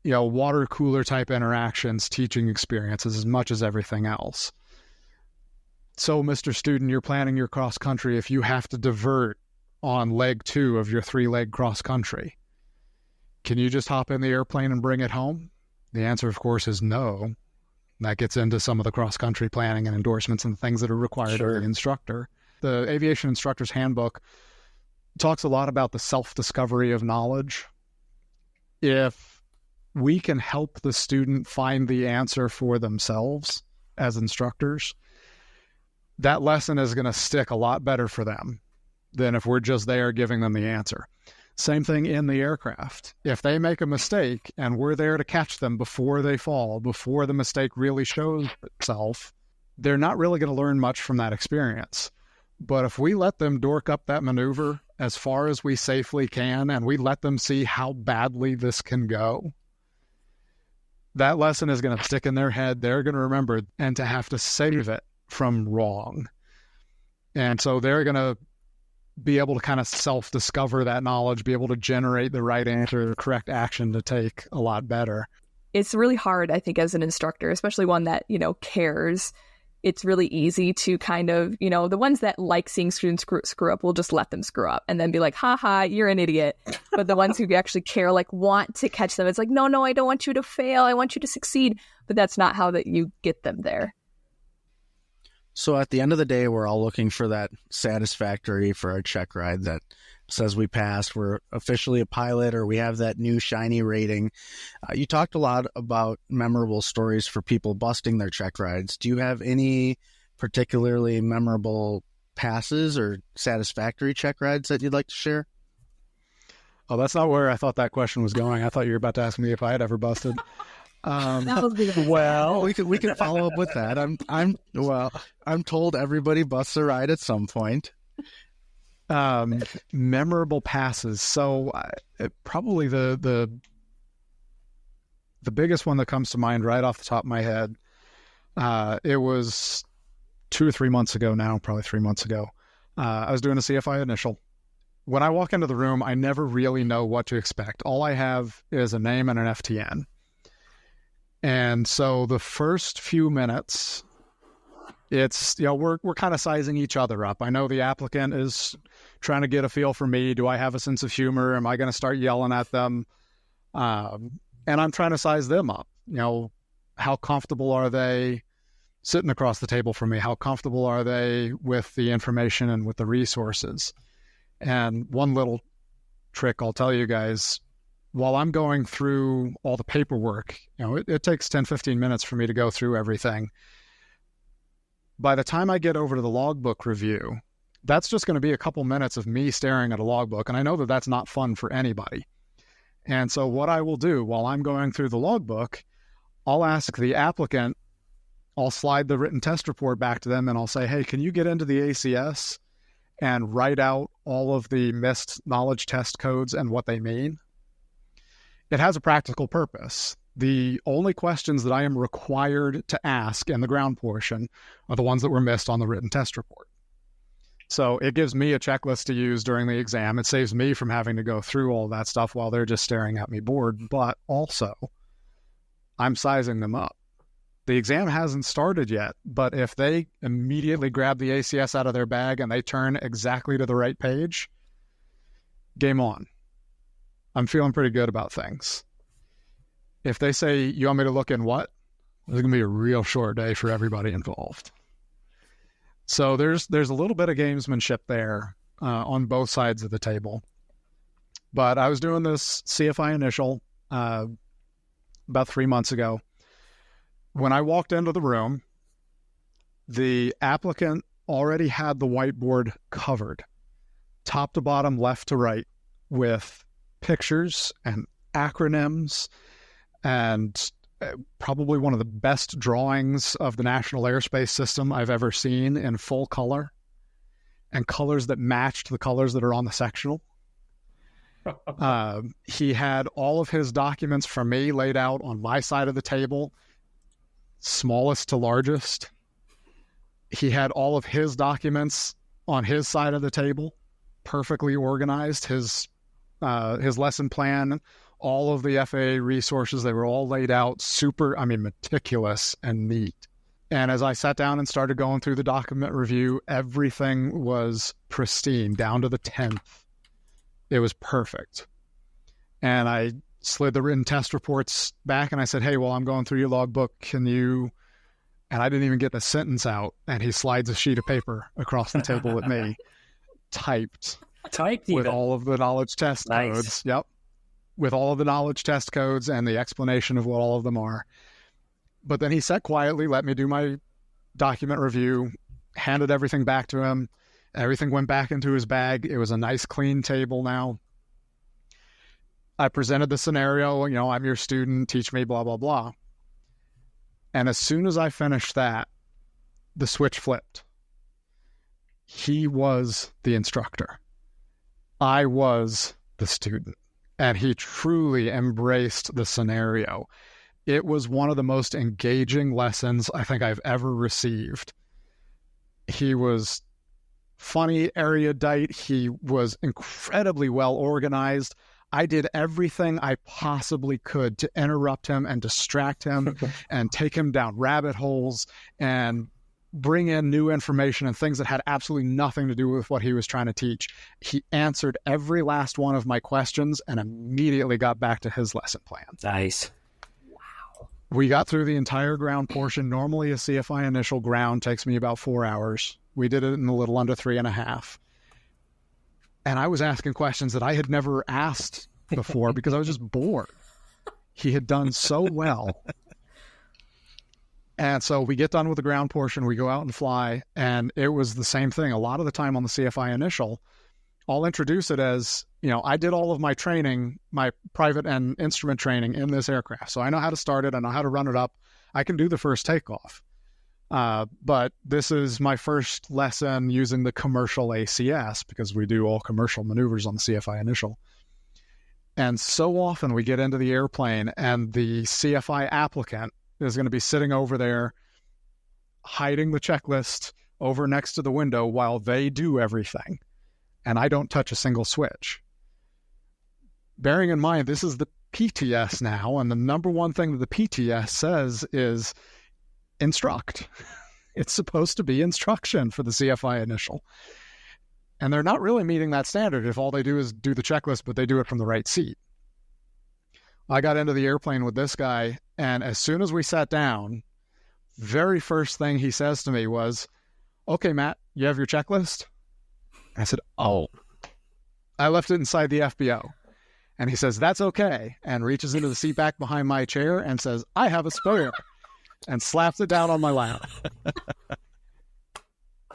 water cooler type interactions, teaching experiences as much as everything else. So, Mr. Student, you're planning your cross country. If you have to divert on leg 2 of your 3-leg cross country, can you just hop in the airplane and bring it home? The answer, of course, is no. That gets into some of the cross-country planning and endorsements and things that are required of the instructor. The Aviation Instructor's Handbook talks a lot about the self-discovery of knowledge. If we can help the student find the answer for themselves as instructors, that lesson is going to stick a lot better for them than if we're just there giving them the answer. Same thing in the aircraft. If they make a mistake and we're there to catch them before they fall, before the mistake really shows itself, they're not really going to learn much from that experience. But if we let them dork up that maneuver as far as we safely can, and we let them see how badly this can go, that lesson is going to stick in their head. They're going to remember and to have to save it from wrong. And so they're going to be able to kind of self-discover that knowledge, be able to generate the right answer, the correct action to take a lot better. It's really hard, I think, as an instructor, especially one that, cares. It's really easy to kind of, the ones that like seeing students screw up, will just let them screw up and then be like, ha, you're an idiot. But the ones who actually care, want to catch them, it's like, no, I don't want you to fail. I want you to succeed. But that's not how that you get them there. So at the end of the day, we're all looking for that satisfactory for our check ride, that says we passed. We're officially a pilot, or we have that new shiny rating. You talked a lot about memorable stories for people busting their check rides. Do you have any particularly memorable passes or satisfactory check rides that you'd like to share? Oh, that's not where I thought that question was going. I thought you were about to ask me if I had ever busted. Well, we can follow up with that. I'm told everybody busts a ride at some point. Memorable passes. So probably the biggest one that comes to mind right off the top of my head. It was 2 or 3 months ago now, probably 3 months ago. I was doing a CFI initial. When I walk into the room, I never really know what to expect. All I have is a name and an FTN. And so the first few minutes, it's, we're kind of sizing each other up. I know the applicant is trying to get a feel for me. Do I have a sense of humor? Am I going to start yelling at them? And I'm trying to size them up. How comfortable are they sitting across the table from me? How comfortable are they with the information and with the resources? And one little trick I'll tell you guys, while I'm going through all the paperwork, it takes 10, 15 minutes for me to go through everything. By the time I get over to the logbook review, that's just going to be a couple minutes of me staring at a logbook. And I know that that's not fun for anybody. And so what I will do while I'm going through the logbook, I'll ask the applicant, I'll slide the written test report back to them and I'll say, hey, can you get into the ACS and write out all of the missed knowledge test codes and what they mean? It has a practical purpose. The only questions that I am required to ask in the ground portion are the ones that were missed on the written test report. So it gives me a checklist to use during the exam. It saves me from having to go through all that stuff while they're just staring at me bored, but also I'm sizing them up. The exam hasn't started yet, but if they immediately grab the ACS out of their bag and they turn exactly to the right page, game on. I'm feeling pretty good about things. If they say, you want me to look in what? It's going to be a real short day for everybody involved. So there's a little bit of gamesmanship there on both sides of the table. But I was doing this CFI initial about 3 months ago. When I walked into the room, the applicant already had the whiteboard covered, top to bottom, left to right, with pictures and acronyms and probably one of the best drawings of the National Airspace System I've ever seen in full color, and colors that matched the colors that are on the sectional. He had all of his documents from me laid out on my side of the table, smallest to largest. He had all of his documents on his side of the table, perfectly organized. His lesson plan, all of the FAA resources, they were all laid out meticulous and neat. And as I sat down and started going through the document review, everything was pristine, down to the 10th. It was perfect. And I slid the written test reports back and I said, hey, while I'm going through your logbook, can you... And I didn't even get the sentence out. And he slides a sheet of paper across the table with me, typed with even all of the knowledge test codes. Yep. With all of the knowledge test codes and the explanation of what all of them are. But then he sat quietly, let me do my document review, handed everything back to him. Everything went back into his bag. It was a nice, clean table now. I presented the scenario, I'm your student, teach me, blah, blah, blah. And as soon as I finished that, the switch flipped. He was the instructor. I was the student. And he truly embraced the scenario. It was one of the most engaging lessons I think I've ever received. He was funny, erudite. He was incredibly well organized. I did everything I possibly could to interrupt him and distract him and take him down rabbit holes and bring in new information and things that had absolutely nothing to do with what he was trying to teach. He answered every last one of my questions and immediately got back to his lesson plan. Nice. We got through the entire ground portion. Normally a CFI initial ground takes me about 4 hours. We did it in a little under 3.5. And I was asking questions that I had never asked before because I was just bored. He had done so well. And so we get done with the ground portion, we go out and fly, and it was the same thing. A lot of the time on the CFI initial, I'll introduce it as, I did all of my training, my private and instrument training in this aircraft. So I know how to start it, I know how to run it up. I can do the first takeoff. But this is my first lesson using the commercial ACS because we do all commercial maneuvers on the CFI initial. And so often we get into the airplane and the CFI applicant is going to be sitting over there hiding the checklist over next to the window while they do everything. And I don't touch a single switch. Bearing in mind, this is the PTS now, and the number one thing that the PTS says is instruct. It's supposed to be instruction for the CFI initial. And they're not really meeting that standard if all they do is do the checklist, but they do it from the right seat. I got into the airplane with this guy, and as soon as we sat down, very first thing he says to me was, "Okay, Matt, you have your checklist?" I said, "Oh." I left it inside the FBO. And he says, "That's okay," and reaches into the seat back behind my chair and says, "I have a spare," and slaps it down on my lap.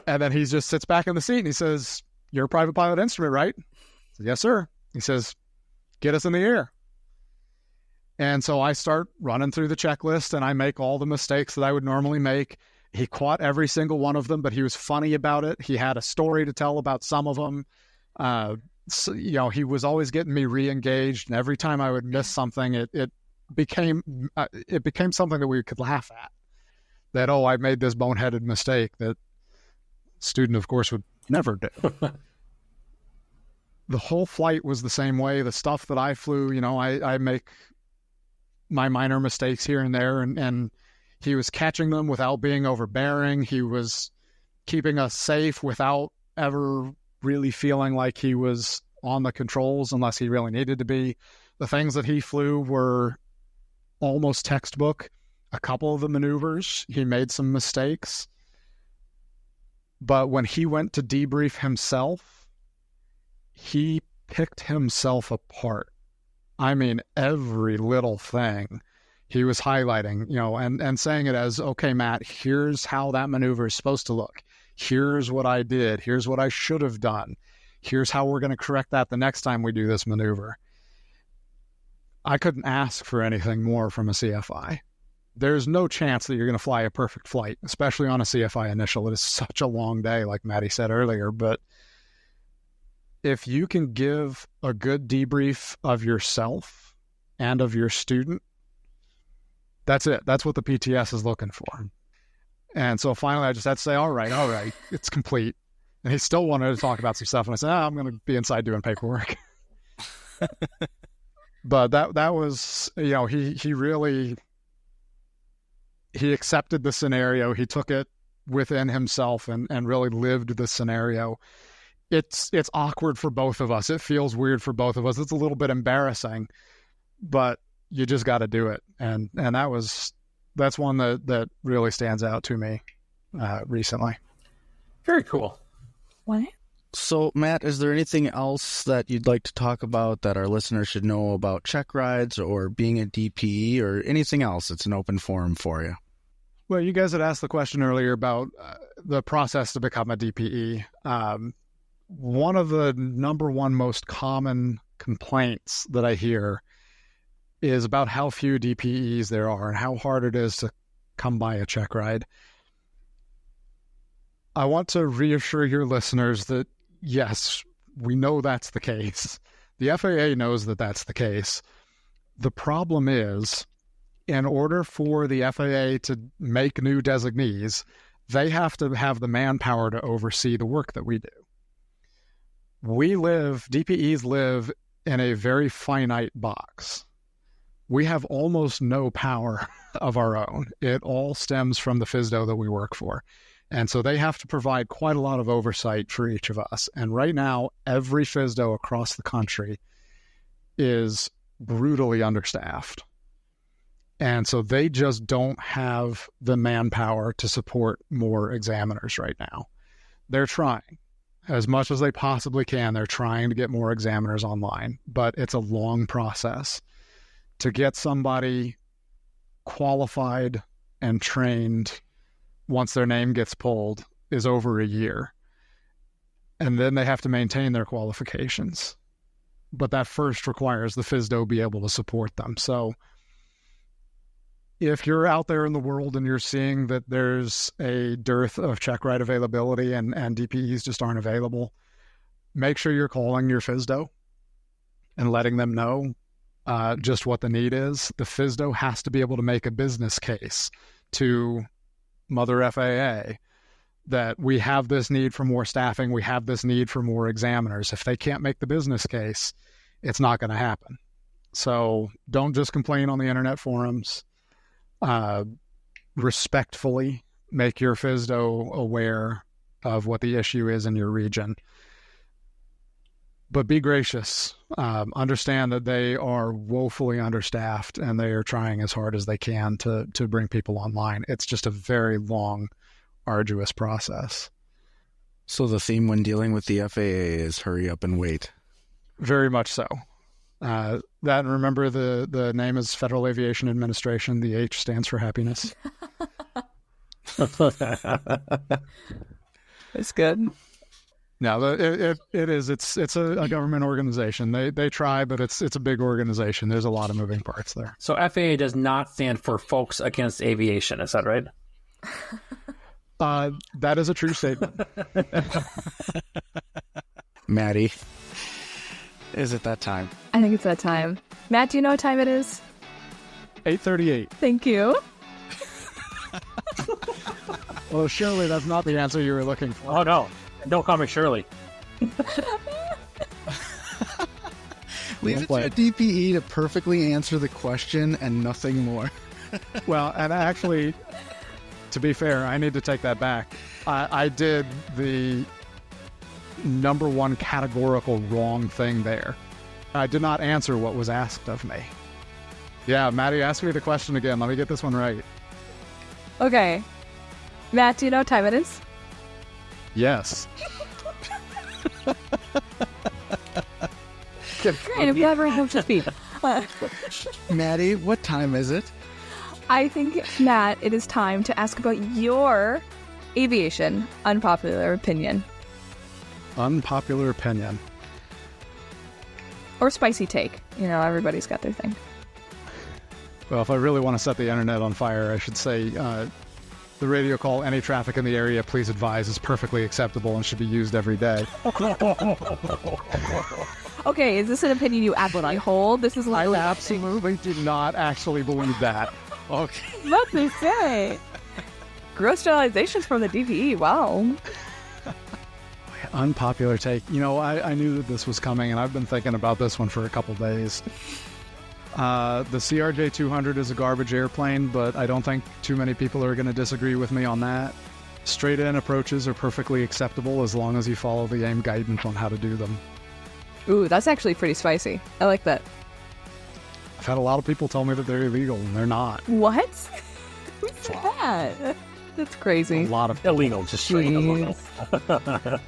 And then he just sits back in the seat and he says, "You're a private pilot instrument, right?" I said, "Yes, sir." He says, "Get us in the air." And so I start running through the checklist and I make all the mistakes that I would normally make. He caught every single one of them, but he was funny about it. He had a story to tell about some of them. So, he was always getting me re-engaged, and every time I would miss something, it became something that we could laugh at. That, I made this boneheaded mistake that a student, of course, would never do. The whole flight was the same way. The stuff that I flew, I make my minor mistakes here and there, and he was catching them without being overbearing. He was keeping us safe without ever really feeling like he was on the controls unless he really needed to be. The things that he flew were almost textbook. A couple of the maneuvers, he made some mistakes. But when he went to debrief himself, he picked himself apart. I mean, every little thing he was highlighting, and saying it as, "Okay, Matt, here's how that maneuver is supposed to look. Here's what I did. Here's what I should have done. Here's how we're going to correct that the next time we do this maneuver." I couldn't ask for anything more from a CFI. There's no chance that you're going to fly a perfect flight, especially on a CFI initial. It is such a long day, like Maddie said earlier. But if you can give a good debrief of yourself and of your student, that's it. That's what the PTS is looking for. And so finally I just had to say, all right, it's complete. And he still wanted to talk about some stuff. And I said, I'm going to be inside doing paperwork. But that was, he accepted the scenario. He took it within himself and really lived the scenario. It's awkward for both of us. It feels weird for both of us. It's a little bit embarrassing, but you just got to do it. And that's one that really stands out to me recently. Very cool. What? So, Matt, is there anything else that you'd like to talk about that our listeners should know about check rides or being a DPE or anything else? It's an open forum for you. Well, you guys had asked the question earlier about the process to become a DPE. One of the number one most common complaints that I hear is about how few DPEs there are and how hard it is to come by a check ride. I want to reassure your listeners that, yes, we know that's the case. The FAA knows that that's the case. The problem is, in order for the FAA to make new designees, they have to have the manpower to oversee the work that we do. DPEs live in a very finite box. We have almost no power of our own. It all stems from the FSDO that we work for. And so they have to provide quite a lot of oversight for each of us. And right now, every FSDO across the country is brutally understaffed. And so they just don't have the manpower to support more examiners right now. They're trying. as much as they possibly can. They're trying to get more examiners online, but it's a long process. To get somebody qualified and trained once their name gets pulled is over a year. And then they have to maintain their qualifications. But that first requires the FSDO be able to support them. So if you're out there in the world and you're seeing that there's a dearth of Checkride availability and DPEs just aren't available, make sure you're calling your FSDO and letting them know just what the need is. The FSDO has to be able to make a business case to Mother FAA that we have this need for more staffing, we have this need for more examiners. If they can't make the business case, it's not going to happen. So don't just complain on the internet forums. Respectfully make your FSDO aware of what the issue is in your region. But be gracious. Understand that they are woefully understaffed and they are trying as hard as they can to bring people online. It's just a very long, arduous process. So the theme when dealing with the FAA is hurry up and wait. Very much so. That, and remember the name is Federal Aviation Administration. The H stands for happiness. It's good. No, it is. It's a government organization. They try, but it's a big organization. There's a lot of moving parts there. So FAA does not stand for Folks Against Aviation. Is that right? That is a true statement. Maddie, is it that time? I think it's that time. Matt, do you know what time it is? 8:38. Thank you. Well, surely that's not the answer you were looking for. Oh, no. Don't call me Shirley. Leave it to a DPE to perfectly answer the question and nothing more. Well, and actually, to be fair, I need to take that back. I did the number one categorical wrong thing there. I did not answer what was asked of me. Yeah, Maddie, ask me the question again. Let me get this one right. Okay. Matt, do you know what time it is? Yes. Great, if you ever have to speak. Maddie, what time is it? I think, Matt, it is time to ask about your aviation unpopular opinion. Unpopular opinion. Or spicy take. You know, everybody's got their thing. Well, if I really want to set the internet on fire, I should say the radio call, any traffic in the area, please advise, is perfectly acceptable and should be used every day. Okay, is this an opinion you absolutely hold? This is I absolutely did not actually believe that. Okay. What to say? Gross generalizations from the DPE, wow. Unpopular take. You know, I knew that this was coming, and I've been thinking about this one for a couple days. The CRJ-200 is a garbage airplane, but I don't think too many people are going to disagree with me on that. Straight-in approaches are perfectly acceptable as long as you follow the AIM guidance on how to do them. Ooh, that's actually pretty spicy. I like that. I've had a lot of people tell me that they're illegal, and they're not. What? Who said that? That's crazy. A lot of Illegal, just straight up.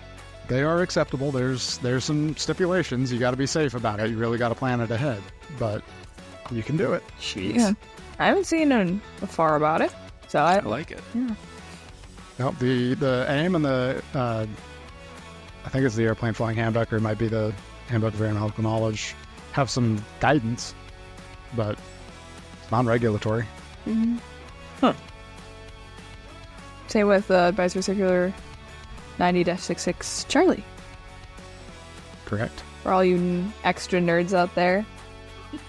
They are acceptable. There's some stipulations. You got to be safe about it. You really got to plan it ahead, but you can do it. Jeez. Yeah. I haven't seen far about it, so I like it. Yeah. Well, the AIM and the I think it's the Airplane Flying Handbook, or it might be the Handbook of Aeronautical Knowledge, have some guidance, but it's non-regulatory. Mm-hmm. Huh. Same with Advisory Circular 90-66 Charlie. Correct. For all you extra nerds out there.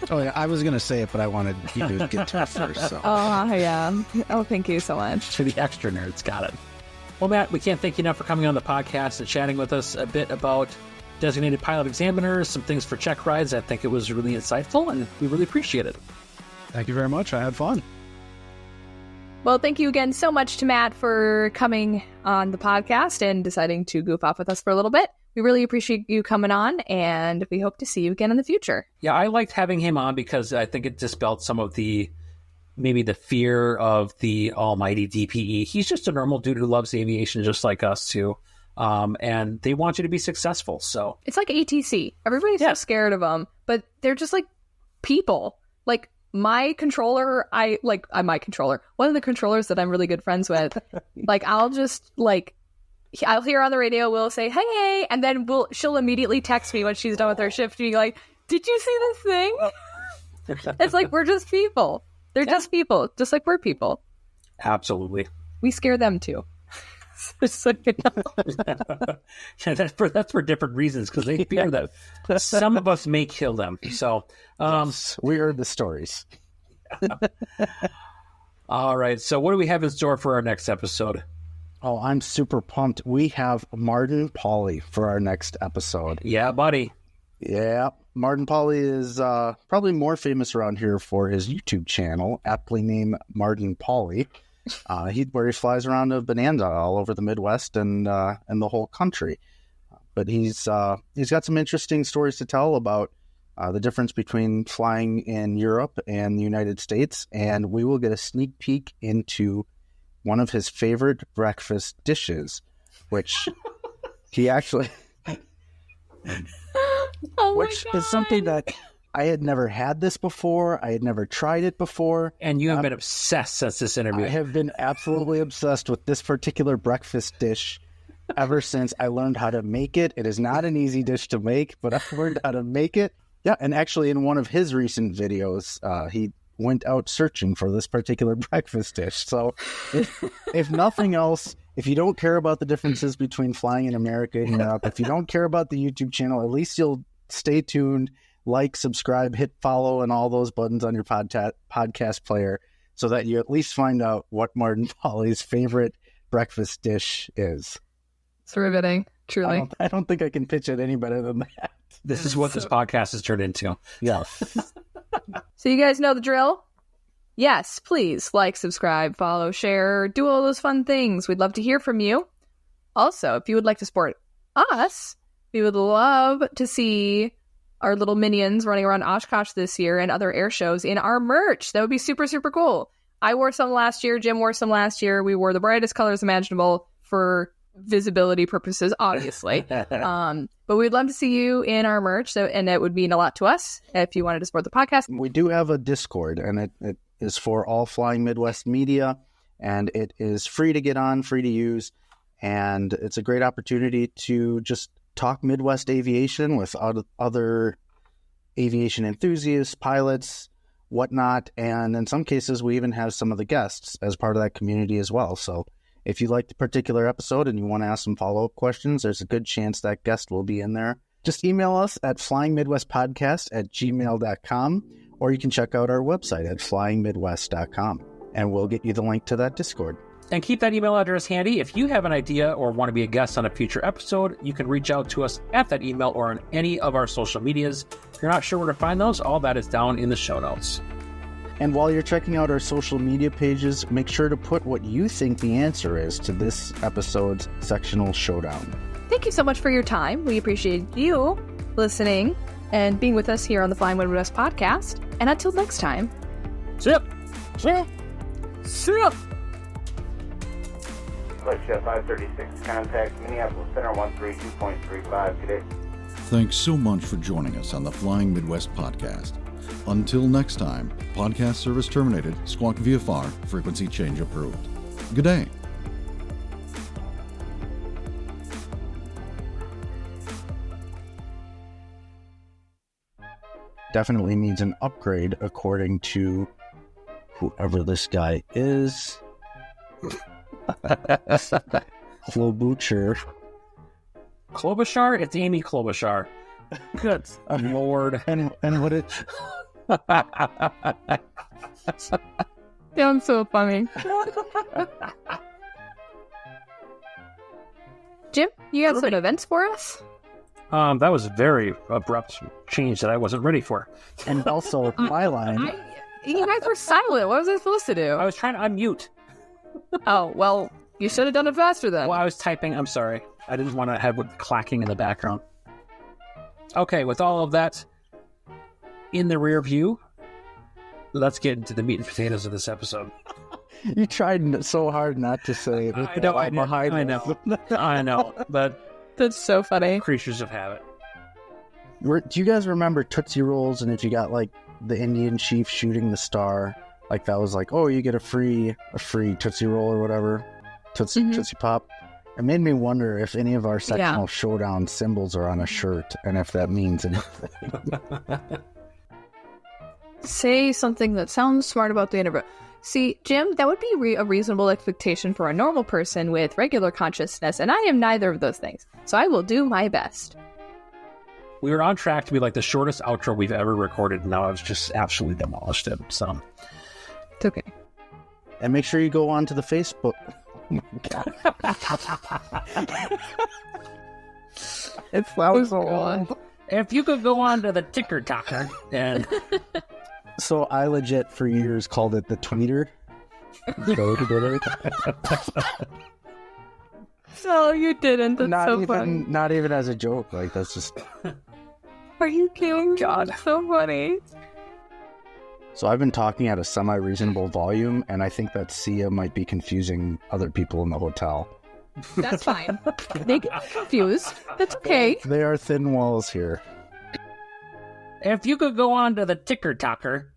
Oh, yeah, I was going to say it, but I wanted you to get to it first. So. Oh, yeah. Oh, thank you so much. To the extra nerds, got it. Well, Matt, we can't thank you enough for coming on the podcast and chatting with us a bit about designated pilot examiners, some things for check rides. I think it was really insightful, and we really appreciate it. Thank you very much. I had fun. Well, thank you again so much to Matt for coming on the podcast and deciding to goof off with us for a little bit. We really appreciate you coming on, and we hope to see you again in the future. Yeah, I liked having him on because I think it dispelled some of maybe the fear of the almighty DPE. He's just a normal dude who loves aviation just like us, too. and they want you to be successful. So It's like ATC. Everybody's so scared of them, but they're just like people. Like my controller, my controller, one of the controllers that I'm really good friends with, like I'll hear on the radio, we'll say, hey, and then she'll immediately text me when she's done with her shift, being like, did you see this thing? It's like, we're just people. They're just people, just like we're people. absolutely. We scare them too. So, Yeah, that's for different reasons, because they fear that some of us may kill them. So, We heard the stories. all right. So, what do we have in store for our next episode? Oh, I'm super pumped. We have Martin Pauly for our next episode. Yeah, buddy. Yeah, Martin Pauly is probably more famous around here for his YouTube channel, aptly named Martin Pauly, where he flies around a bonanza all over the Midwest and the whole country. But he's got some interesting stories to tell about the difference between flying in Europe and the United States, and we will get a sneak peek into one of his favorite breakfast dishes, which he actually... which is something that I had never had this before. I had never tried it before. And you have been obsessed since this interview. I have been absolutely obsessed with this particular breakfast dish ever since I learned how to make it. It is not an easy dish to make, but I've learned how to make it. Yeah, and actually in one of his recent videos, he went out searching for this particular breakfast dish. So if nothing else, if you don't care about the differences between flying in America and Europe, if you don't care about the YouTube channel, at least you'll stay tuned, like, subscribe, hit follow, and all those buttons on your podcast player so that you at least find out what Martin Pauly's favorite breakfast dish is. it's riveting, truly. I don't think I can pitch it any better than that. This is what this podcast has turned into. Yeah. So you guys know the drill? Yes, please like, subscribe, follow, share, do all those fun things. We'd love to hear from you. Also, if you would like to support us, we would love to see our little minions running around Oshkosh this year and other air shows in our merch. That would be super, super cool. I wore some last year. Jim wore some last year. We wore the brightest colors imaginable for visibility purposes, obviously. But we'd love to see you in our merch, and it would mean a lot to us if you wanted to support the podcast. We do have a Discord, and it is for all Flying Midwest media, and it is free to get on, free to use, and it's a great opportunity to just talk Midwest aviation with other aviation enthusiasts, pilots, whatnot, and in some cases we even have some of the guests as part of that community as well. So if you like the particular episode and you want to ask some follow-up questions, there's a good chance that guest will be in there. Just email us at flyingmidwestpodcast@gmail.com, or you can check out our website at flyingmidwest.com, and we'll get you the link to that Discord. And keep that email address handy. If you have an idea or want to be a guest on a future episode, you can reach out to us at that email or on any of our social medias. If you're not sure where to find those, all that is down in the show notes. And while you're checking out our social media pages, make sure to put what you think the answer is to this episode's sectional showdown. Thank you so much for your time. We appreciate you listening and being with us here on the Flying Midwest podcast. And until next time, See ya. see ya. Flight Chef 536, contact Minneapolis Center 132.35 today. Thanks so much for joining us on the Flying Midwest podcast. Until next time, podcast service terminated, squawk VFR, frequency change approved. Good day. Definitely needs an upgrade according to whoever this guy is. Klobuchar. Klobuchar? It's Amy Klobuchar. Good Lord. And what it... Sounds so funny. Jim, you got some events for us? That was a very abrupt change that I wasn't ready for. And also, my line... You guys were silent. What was I supposed to do? I was trying to unmute. Oh, well, you should have done it faster then. Well, I was typing. I'm sorry. I didn't want to have it clacking in the background. Okay, with all of that in the rear view, let's get into the meat and potatoes of this episode. You tried so hard not to say it. I know, I know, but That's so funny. creatures of habit. Do you guys remember Tootsie Rolls? And if you got like the Indian chief shooting the star, like that was like, oh, you get a free Tootsie Roll or whatever, Tootsie Pop. It made me wonder if any of our sectional showdown symbols are on a shirt, and if that means anything. Say something that sounds smart about the universe. See, Jim, that would be a reasonable expectation for a normal person with regular consciousness, and I am neither of those things. So I will do my best. We were on track to be like the shortest outro we've ever recorded, and now I've just absolutely demolished it. So It's okay. And make sure you go on to the Facebook. Oh my God. It sounds so old. if you could go on to the ticker talker and So I legit for years called it the tweeter. No, you didn't. That's not so even funny. not even as a joke. Like that's just. Are you kidding? God, so funny. So I've been talking at a semi-reasonable volume, and I think that Sia might be confusing other people in the hotel. That's fine. They get confused. That's okay. There are thin walls here. if you could go on to the ticker talker